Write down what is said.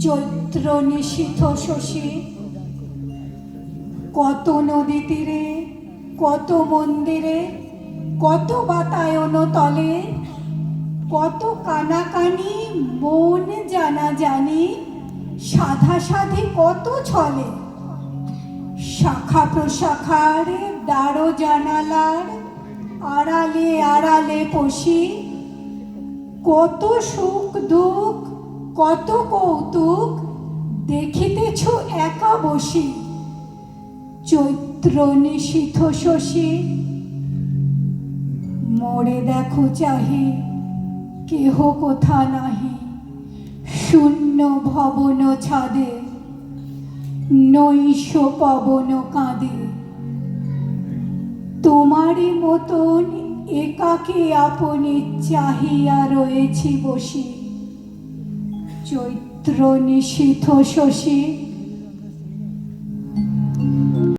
চৈত্র নিশীথ শশী, কত নদী তীরে, কত মন্দিরে, কত বাতায়ন তলে, কত কানাকানি মন জানা জানি, সাধা সাধি কত ছলে। শাখা প্রশাখার দ্বার জানালার আড়ালে আড়ালে পশি, কত সুখ দুঃখ কত কৌতুক দেখিতেছ একা বসি। চৈত্র নিশীথ শশী, মোরে দেখো চাহি কেহ কোথা নাহি, শূন্য ভবন ছাদে নৈশ পবন কাঁদে। তোমারই মতন একাকে আপনি চাহিয়া রয়েছি বসি। চৈত্র নিশীথ শশী।